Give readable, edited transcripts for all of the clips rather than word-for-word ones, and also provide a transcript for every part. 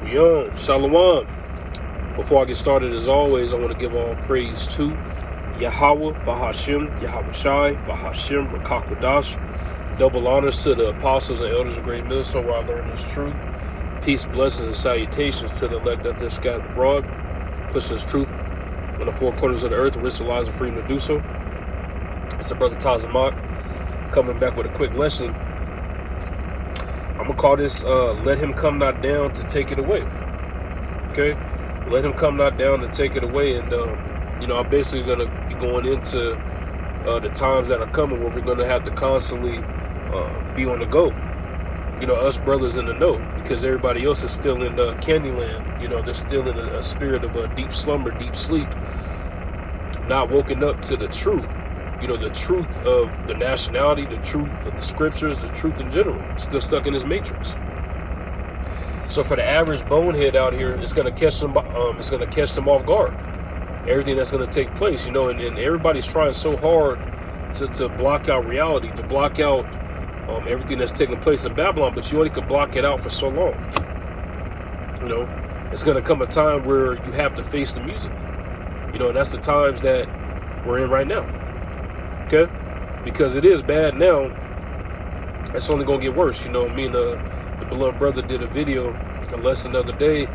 Yo, Shalom. Before I get started, as always, I want to give all praise to Yahweh, Bahashim, Yahweh Shai, Bahashim, Rakakwadash. Double honors to the apostles and elders of Great Millstone, where I learned this truth. Peace, blessings, and salutations to the elect that they're scattered abroad, pushing this truth on the four corners of the earth, risk of lives and freedom to do so. It's the brother Tazamak coming back with a quick lesson. I'm going to call this, let him come not down to take it away. Okay? Let him come not down to take it away. And, I'm basically going to be going into the times that are coming where we're going to have to constantly be on the go. Us brothers in the know, because everybody else is still in Candyland. They're still in a spirit of a deep slumber, deep sleep, not woken up to the truth. The truth of the nationality, the truth of the scriptures, the truth in general. Still stuck in this matrix. So for the average bonehead out here, it's gonna catch them. It's gonna catch them off guard. Everything that's gonna take place, and everybody's trying so hard to block out reality, to block out everything that's taking place in Babylon. But you only could block it out for so long. It's gonna come a time where you have to face the music. And that's the times that we're in right now. Okay, because it is bad now. It's only gonna get worse. Me and the beloved brother did a video, a lesson the other day,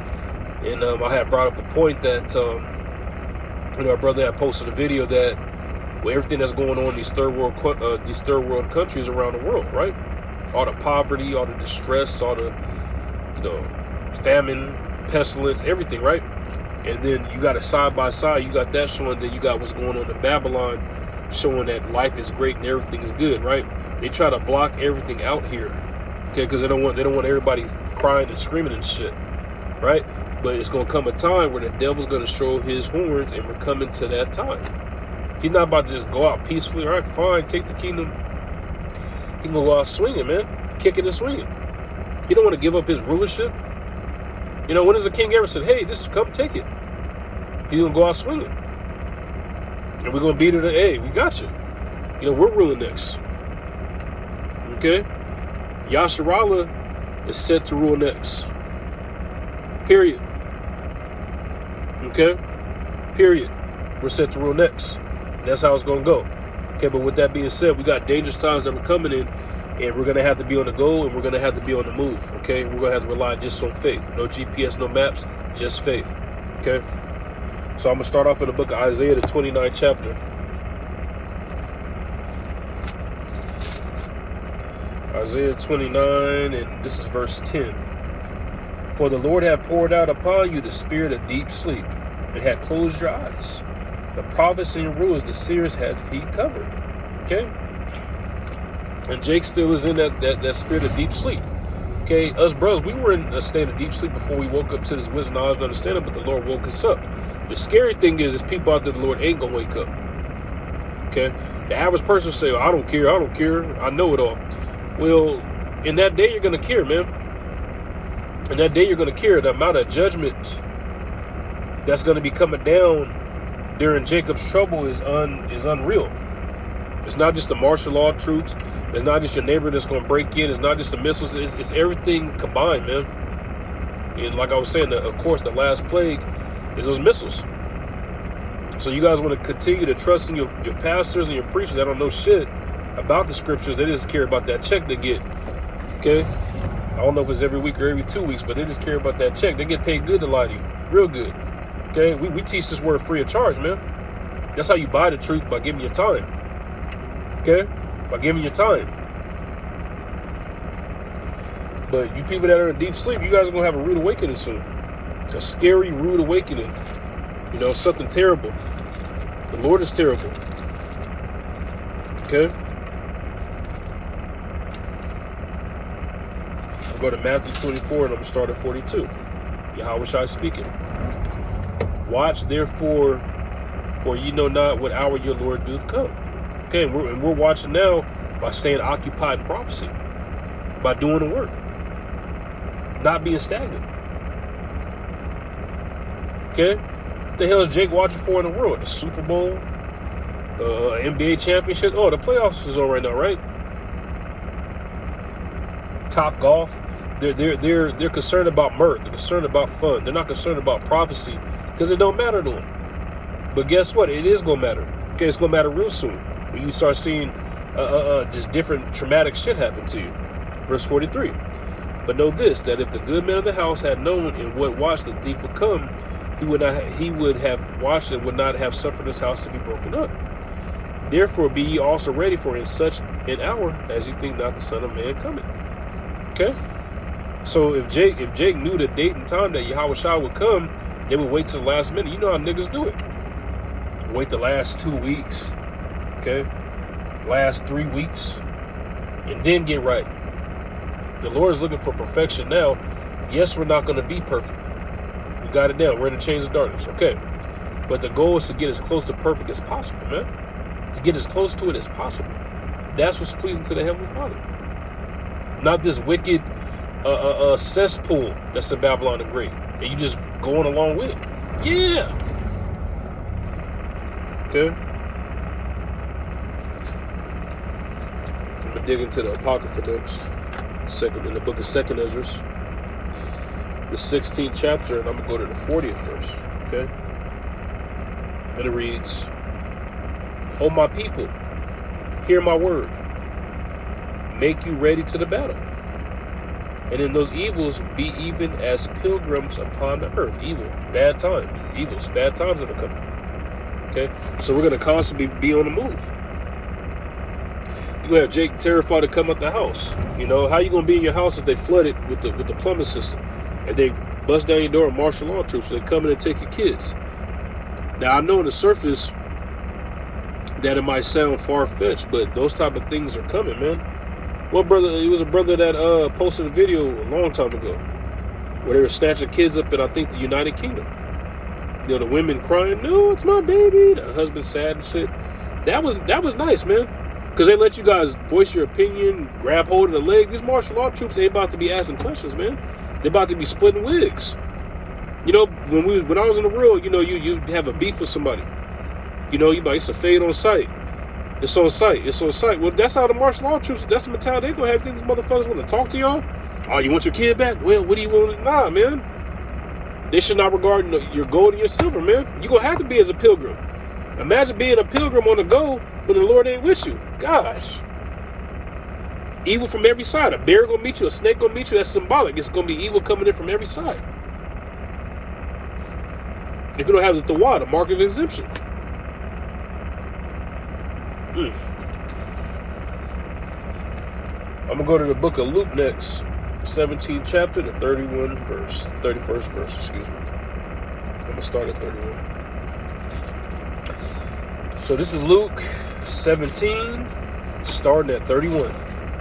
and I had brought up a point that our brother had posted a video that with everything that's going on in these third world countries around the world, right? All the poverty, all the distress, all the famine, pestilence, everything, right? And then you got a side by side. You got that showing that you got what's going on in Babylon, showing that life is great and everything is good, right? They try to block everything out here, okay? Because they don't want everybody crying and screaming and shit, right? But it's gonna come a time where the devil's gonna show his horns, and we're coming to that time. He's not about to just go out peacefully. All right, fine, take the kingdom. He gonna go out swinging, man, kicking and swinging. He don't want to give up his rulership. When has the king ever said, "Hey, come take it"? He gonna go out swinging. And we're going to beat it. Hey, we got you. We're ruling next. Okay? Yasharallah is set to rule next. Period. Okay? Period. We're set to rule next. And that's how it's going to go. Okay, but with that being said, we got dangerous times that we're coming in, and we're going to have to be on the go, and we're going to have to be on the move. Okay? We're going to have to rely just on faith. No GPS, no maps, just faith. Okay? So I'm going to start off in the book of Isaiah, the 29th chapter. Isaiah 29, and this is verse 10. For the Lord hath poured out upon you the spirit of deep sleep, and hath closed your eyes. The prophets and rulers, the seers had feet covered. Okay? And Jake still is in that spirit of deep sleep. Okay? Us brothers, we were in a state of deep sleep before we woke up to this wisdom, knowledge, and understanding, but the Lord woke us up. The scary thing is people out there, the Lord ain't gonna wake up. Okay? The average person will say, "Oh, I don't care, I know it all." Well, in that day you're gonna care, man. In that day you're gonna care. The amount of judgment that's gonna be coming down during Jacob's trouble is unreal. It's not just the martial law troops, it's not just your neighbor that's gonna break in, it's not just the missiles, it's everything combined, man. And like I was saying, of course, the last plague is those missiles. So you guys want to continue to trust in your pastors and your preachers that don't know shit about the scriptures. They just care about that check they get. Okay? I don't know if it's every week or every 2 weeks, but they just care about that check. They get paid good to lie to you. Real good. Okay? We teach this word free of charge, man. That's how you buy the truth, by giving your time. Okay? By giving your time. But you people that are in deep sleep, you guys are going to have a rude awakening soon. A scary, rude awakening. Something terrible. The Lord is terrible. Okay? I'll go to Matthew 24 and I'm going to start at 42. Yahweh Shai speaking. Watch therefore, for ye know not what hour your Lord doth come. Okay, and we're watching now by staying occupied in prophecy. By doing the work. Not being stagnant. Okay? What the hell is Jake watching for in the world? The Super Bowl? NBA championship? Oh, the playoffs is on right now, right? Top Golf. They're concerned about mirth. They're concerned about fun. They're not concerned about prophecy because it don't matter to them. But guess what? It is gonna matter. Okay, it's gonna matter real soon when you start seeing just different traumatic shit happen to you. Verse 43. But know this, that if the good man of the house had known in what watch the thief would come, he would have watched and would not have suffered his house to be broken up. Therefore be ye also ready, for in such an hour as you think not the Son of Man cometh. Okay? So if Jake knew the date and time that Yahushua would come, they would wait till the last minute. You know how niggas do it. Wait the last 2 weeks. Okay? Last 3 weeks. And then get right. The Lord is looking for perfection now. Yes, we're not going to be perfect. We got it down. We're in the chains of darkness. Okay. But the goal is to get as close to perfect as possible, man. To get as close to it as possible. That's what's pleasing to the Heavenly Father. Not this wicked cesspool that's in Babylon the Great. And you just going along with it. Yeah. Okay. I'm going to dig into the Apocrypha next. In the book of 2nd Ezra, the 16th chapter, and I'm going to go to the 40th verse, okay? And it reads, O my people, hear my word. Make you ready to the battle. And in those evils, be even as pilgrims upon the earth. Evil, bad times, evils, bad times that are coming. Okay? So we're going to constantly be on the move. You have Jake terrified to come out the house. You know, how you gonna be in your house if they flood it with the plumbing system? And they bust down your door and martial law troops, so they come in and take your kids. Now I know on the surface that it might sound far-fetched, but those type of things are coming, man. Well, brother, it was a brother that posted a video a long time ago where they were snatching kids up in, I think, the United Kingdom. You know, the women crying, no, it's my baby. The husband sad and shit. That was nice, man. Because they let you guys voice your opinion, grab hold of the leg. These martial law troops, they about to be asking questions, man. They about to be splitting wigs. You know, when I was in the world, you know, you have a beef with somebody. You know, you like, it's a fade on sight. It's on sight. It's on sight. Well, that's how the martial law troops, that's the mentality they gonna have. These motherfuckers want to talk to y'all. Oh, you want your kid back? Well, what do you want? Nah, man. They should not regard your gold and your silver, man. You gonna have to be as a pilgrim. Imagine being a pilgrim on the go when the Lord ain't with you. Gosh. Evil from every side. A bear gonna meet you, a snake gonna meet you. That's symbolic. It's gonna be evil coming in from every side. If you don't have the Tawah, the mark of exemption. I'm gonna go to the book of Luke next, 17th chapter, the 31st verse, excuse me. I'm gonna start at 31. So this is Luke 17, starting at 31.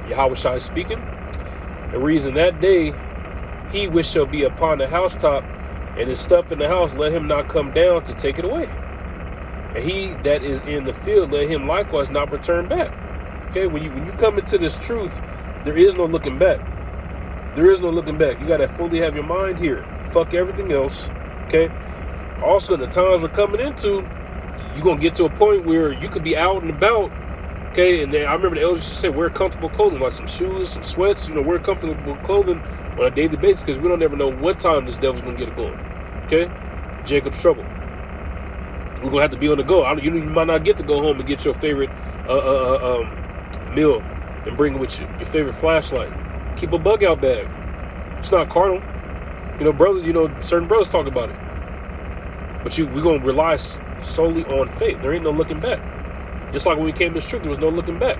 Yahushua is speaking. It reads, in that day, he which shall be upon the housetop, and his stuff in the house, let him not come down to take it away. And he that is in the field, let him likewise not return back. Okay, when you come into this truth, there is no looking back. There is no looking back. You got to fully have your mind here. Fuck everything else. Okay. Also, the times we're coming into, you're going to get to a point where you could be out and about. Okay. And then I remember the elders used to say, wear comfortable clothing, like some shoes, some sweats, wear comfortable clothing on a daily basis, because we don't ever know what time this devil's going to get it going. Okay. Jacob's trouble. We're going to have to be on the go. You might not get to go home and get your favorite meal and bring it with you. Your favorite flashlight. Keep a bug out bag. It's not carnal. Brothers, certain brothers talk about it. But we're going to rely solely on faith. There ain't no looking back. Just like when we came to this truth, there was no looking back.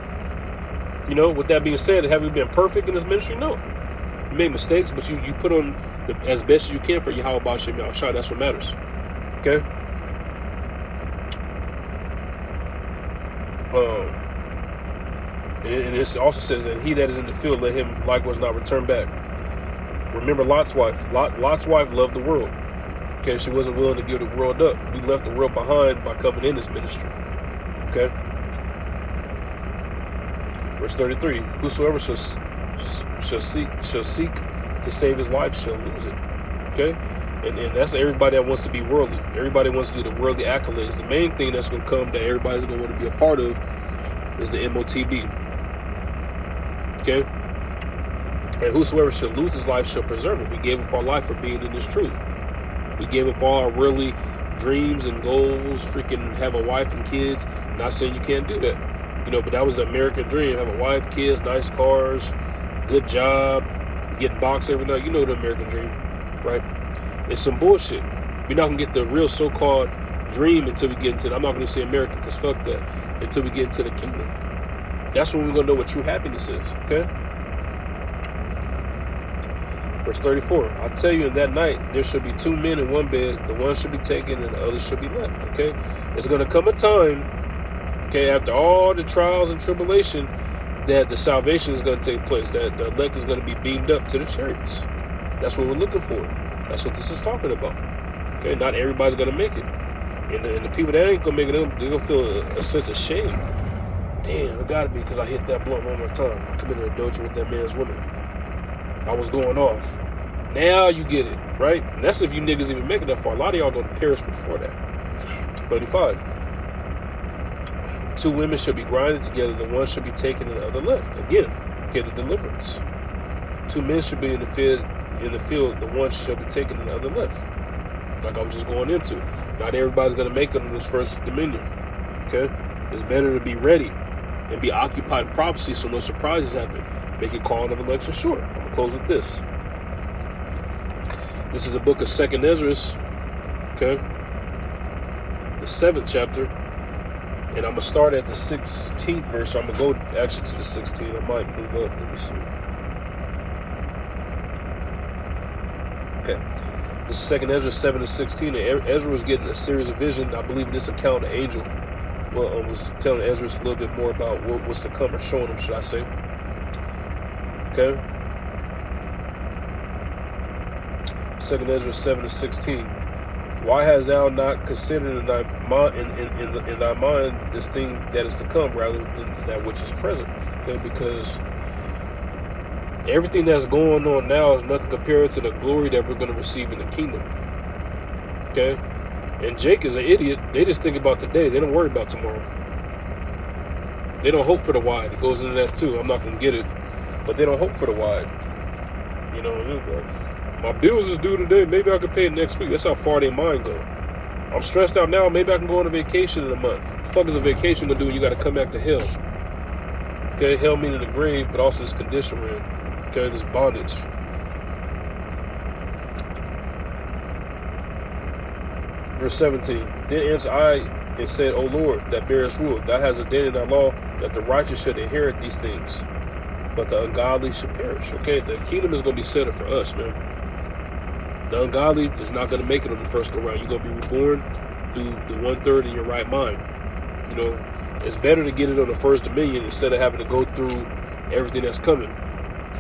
With that being said, have we been perfect in this ministry? No. You made mistakes, but you put on as best as you can for Yahweh B'Shem Yahushua. That's what matters. Okay? And this also says that he that is in the field, let him likewise not return back. Remember Lot's wife. Lot's wife loved the world. Okay, she wasn't willing to give the world up. We left the world behind by coming in this ministry. Okay. Verse 33. Whosoever shall seek to save his life shall lose it. Okay. And that's everybody that wants to be worldly. Everybody wants to do the worldly accolades. The main thing that's going to come that everybody's going to want to be a part of is the MOTB. Okay? And whosoever shall lose his life shall preserve it. We gave up our life for being in this truth. We gave up all our really dreams and goals, freaking have a wife and kids. Not saying you can't do that, but that was the American dream. Have a wife, kids, nice cars, good job, getting boxed every night. You know the American dream, right? It's some bullshit. We're not going to get the real so-called dream until we get into, I'm not going to say America because fuck that, until we get into the kingdom. That's when we're going to know what true happiness is, okay? Verse 34, I tell you, in that night there shall be 2 men in one bed, the one shall be taken and the other shall be left, okay? It's going to come a time, okay, after all the trials and tribulation, that the salvation is going to take place, that the elect is going to be beamed up to the chariots. That's what we're looking for. That's what this is talking about, okay? Not everybody's going to make it. And the people that ain't going to make it, they're going to feel a sense of shame. Damn, it got to be because I hit that blunt one more time. I committed adultery with that man's woman. I was going off. Now you get it, right? And that's if you niggas even make it that far. A lot of y'all going to perish before that. 35. 2 women shall be grinded together, the one shall be taken and the other left. Again, get the deliverance. 2 men shall be in the field, the one shall be taken and the other left. Like I was just going into. Not everybody's going to make it in this first dominion. Okay? It's better to be ready and be occupied in prophecy so no surprises happen. Make your call of election short. I'm going to close with this. This is the book of 2nd Ezra, okay? The 7th chapter. And I'm going to start at the 16th verse. So I'm going to go actually to the 16th. I might move up. Let me see. Okay. This is 2nd Ezra 7 and 16. And Ezra was getting a series of visions. I believe in this account, the angel was telling Ezra a little bit more about what was to come, or showing him, should I say. Okay. 2nd Ezra 7 and 16. Why hast thou not considered in thy mind this thing that is to come, rather than that which is present? Okay, because everything that's going on now is nothing compared to the glory that we're going to receive in the kingdom. Okay? And Jake is an idiot. They just think about today. They don't worry about tomorrow. They don't hope for the wide. It goes into that too. I'm not going to get it. But they don't hope for the wide. My bills is due today. Maybe I can pay it next week. That's how far their mind go. I'm stressed out now. Maybe I can go on a vacation in a month. What the fuck is a vacation going to do when you got to come back to hell? Okay, hell meaning the grave, but also this condition we're in. Okay, this bondage. Verse 17. Then answered I and said, O Lord, that bearest rule, thou hast ordained in thy law that the righteous should inherit these things, but the ungodly should perish. Okay, the kingdom is going to be set up for us, man. The ungodly is not going to make it on the first go round. You're going to be reborn through the 1/3 in your right mind. It's better to get it on the first dominion instead of having to go through everything that's coming.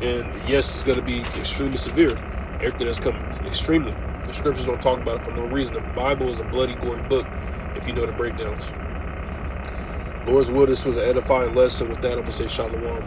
And yes, it's going to be extremely severe. Everything that's coming, extremely. The scriptures don't talk about it for no reason. The Bible is a bloody, gory book if you know the breakdowns. Lord's will, this was an edifying lesson. With that, I'm going to say shalom.